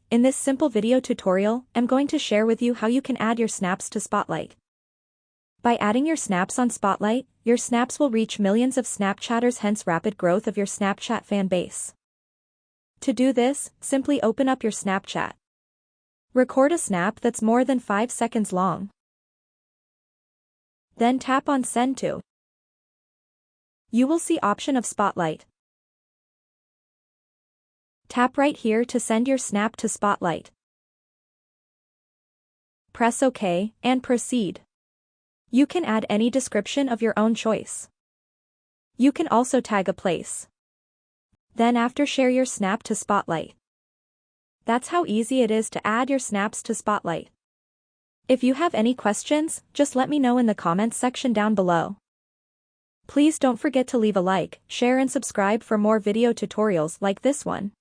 In this simple video tutorial, I'm going to share with you how you can add your snaps to Spotlight. By adding your snaps on Spotlight, your snaps will reach millions of Snapchatters, hence rapid growth of your Snapchat fan base. To do this, simply open up your Snapchat. Record a snap that's more than 5 seconds long. Then tap on Send to. You will see option of Spotlight. Tap right here to send your snap to Spotlight. Press OK, and proceed. You can add any description of your own choice. You can also tag a place. Then after share your snap to Spotlight. That's how easy it is to add your snaps to Spotlight. If you have any questions, just let me know in the comments section down below. Please don't forget to leave a like, share and subscribe for more video tutorials like this one.